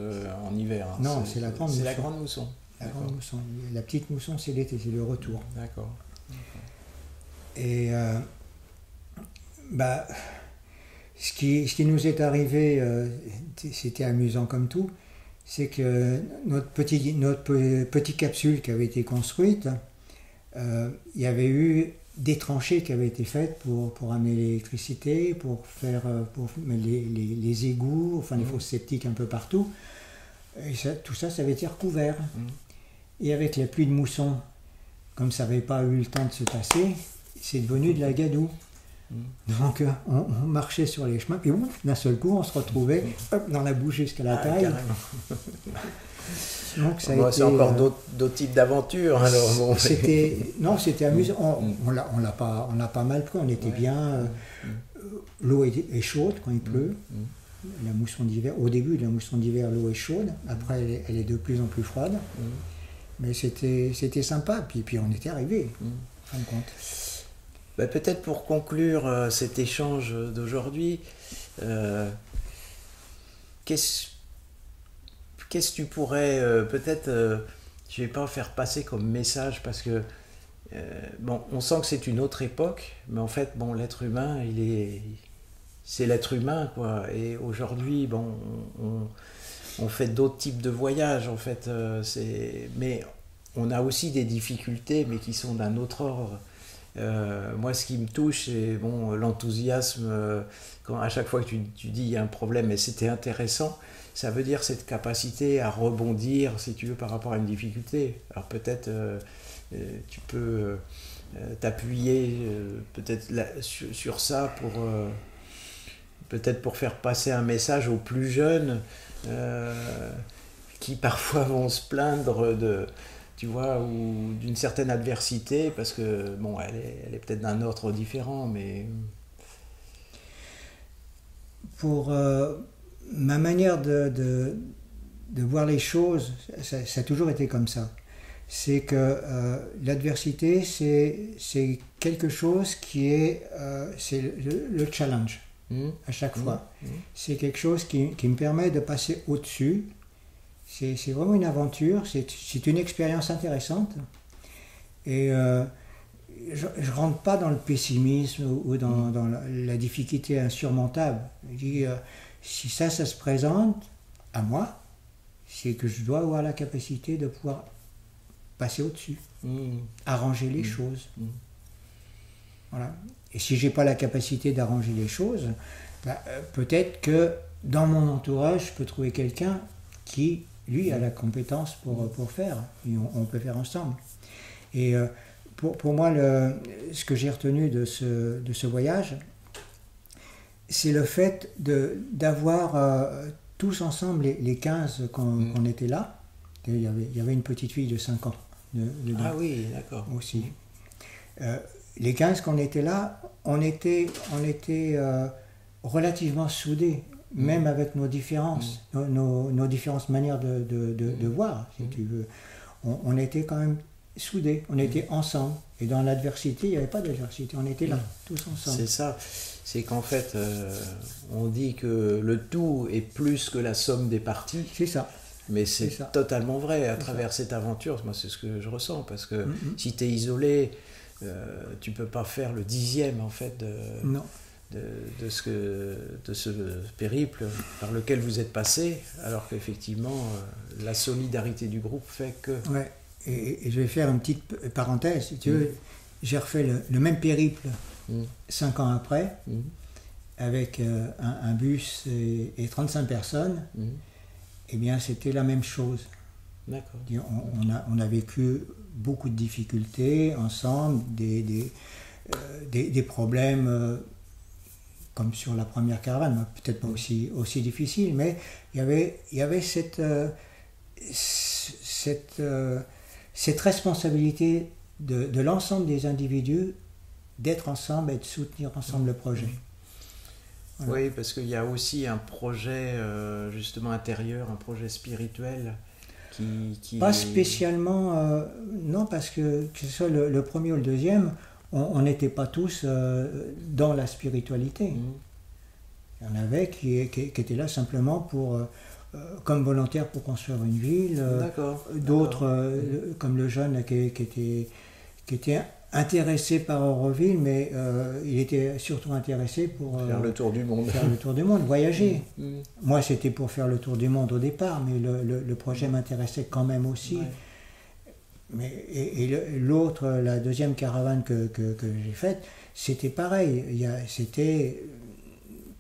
en hiver. Non, c'est la grande mousson. C'est la grande mousson. La grande mousson. La petite mousson, c'est l'été, c'est le retour. D'accord. Et ce qui nous est arrivé, c'était amusant comme tout, c'est que notre petite capsule qui avait été construite, il y avait eu des tranchées qui avaient été faites pour amener l'électricité, pour mettre les égouts, enfin les fosses septiques un peu partout. Et tout ça avait été recouvert. Et avec la pluie de mousson, comme ça n'avait pas eu le temps de se tasser, c'est devenu de la gadoue. Donc on marchait sur les chemins, puis d'un seul coup on se retrouvait dans la boue jusqu'à la taille. Donc ça a été, c'est encore d'autres types d'aventures. Alors bon, c'était amusant. On l'a pas mal pris. On était bien. L'eau est chaude quand il pleut. La mousson d'hiver. Au début de la mousson d'hiver, l'eau est chaude. Après, elle est de plus en plus froide. Mais c'était sympa. Puis on était arrivé. En fin de compte. Peut-être pour conclure cet échange d'aujourd'hui, qu'est-ce que tu pourrais peut-être, je ne vais pas faire passer comme message parce que on sent que c'est une autre époque, mais en fait l'être humain c'est l'être humain quoi. Et aujourd'hui on fait d'autres types de voyages en fait, mais on a aussi des difficultés mais qui sont d'un autre ordre. Moi ce qui me touche c'est l'enthousiasme quand à chaque fois que tu dis il y a un problème et c'était intéressant, ça veut dire cette capacité à rebondir si tu veux par rapport à une difficulté. Alors peut-être tu peux t'appuyer peut-être sur ça pour peut-être pour faire passer un message aux plus jeunes qui parfois vont se plaindre tu vois, ou d'une certaine adversité, parce que, elle est peut-être d'un ordre différent, mais... Pour ma manière de voir les choses, ça a toujours été comme ça. C'est que l'adversité, c'est quelque chose qui est... c'est le challenge, à chaque fois. C'est quelque chose qui me permet de passer au-dessus. C'est vraiment une aventure, c'est une expérience intéressante. Et je ne rentre pas dans le pessimisme ou dans la difficulté insurmontable. Je dis, si ça se présente à moi, c'est que je dois avoir la capacité de pouvoir passer au-dessus, arranger les choses. Voilà. Et si j'ai pas la capacité d'arranger les choses, peut-être que dans mon entourage, je peux trouver quelqu'un qui, lui, a la compétence pour faire. Et on peut faire ensemble. Et pour moi, ce que j'ai retenu de ce voyage, c'est le fait d'avoir tous ensemble, les 15 qu'on était là. Il y avait une petite fille de 5 ans. Ah oui, d'accord. Aussi. Les 15 qu'on était là, on était relativement soudés, même avec nos différences, nos différentes manières de voir, si tu veux. On était quand même soudés, on était ensemble. Et dans l'adversité, il n'y avait pas d'adversité, on était là, tous ensemble. C'est ça, c'est qu'en fait, on dit que le tout est plus que la somme des parties. C'est ça. Mais c'est totalement vrai à travers cette aventure. Moi, c'est ce que je ressens, parce que si tu es isolé, tu peux pas faire le 10e en fait de ce périple par lequel vous êtes passé, alors qu'effectivement la solidarité du groupe fait que... Ouais. Et je vais faire une petite parenthèse, si tu veux. J'ai refait le même périple 5 ans après, avec un bus et 35 personnes. Eh bien, c'était la même chose. D'accord. On a vécu beaucoup de difficultés ensemble, des problèmes comme sur la première caravane, peut-être pas aussi difficile, mais il y avait cette responsabilité de l'ensemble des individus d'être ensemble et de soutenir ensemble le projet. Voilà. Oui, parce qu'il y a aussi un projet justement intérieur, un projet spirituel qui... Pas spécialement, non, parce que ce soit le premier ou le deuxième, on n'était pas tous dans la spiritualité. Il y en avait qui étaient là simplement comme volontaires pour construire une ville. D'autres, comme le jeune qui était intéressé par Auroville, mais il était surtout intéressé pour faire le tour du monde. Faire le tour du monde, voyager. Moi, c'était pour faire le tour du monde au départ, mais le projet m'intéressait quand même aussi. Ouais. L'autre, la deuxième caravane que j'ai faite, c'était pareil. C'était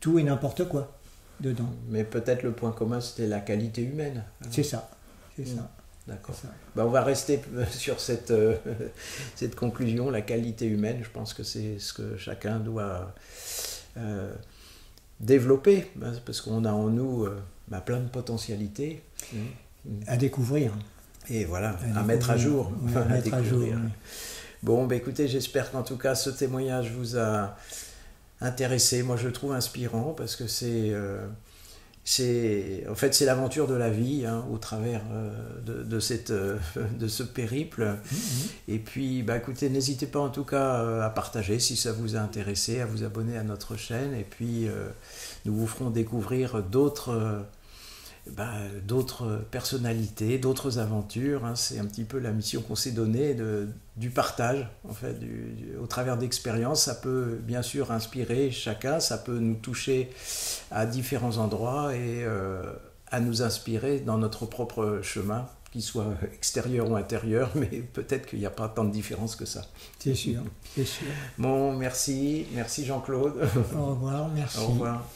tout et n'importe quoi dedans. Mais peut-être le point commun, c'était la qualité humaine. C'est ça. C'est ça. D'accord. On va rester sur cette conclusion, la qualité humaine. Je pense que c'est ce que chacun doit développer, parce qu'on a en nous plein de potentialités. À découvrir. Et voilà, à mettre à jour. Ouais, à mettre à jour. Bon, écoutez, j'espère qu'en tout cas, ce témoignage vous a intéressé. Moi, je le trouve inspirant, parce que c'est l'aventure de la vie, au travers de ce périple. Et puis, écoutez, n'hésitez pas en tout cas à partager si ça vous a intéressé, à vous abonner à notre chaîne. Et puis, nous vous ferons découvrir d'autres personnalités, d'autres aventures. C'est un petit peu la mission qu'on s'est donnée du partage, en fait, au travers d'expériences. Ça peut bien sûr inspirer chacun, ça peut nous toucher à différents endroits et à nous inspirer dans notre propre chemin, qu'il soit extérieur ou intérieur, mais peut-être qu'il n'y a pas tant de différence que ça. C'est sûr, c'est sûr. Bon, merci Jean-Claude. Au revoir, merci. Au revoir.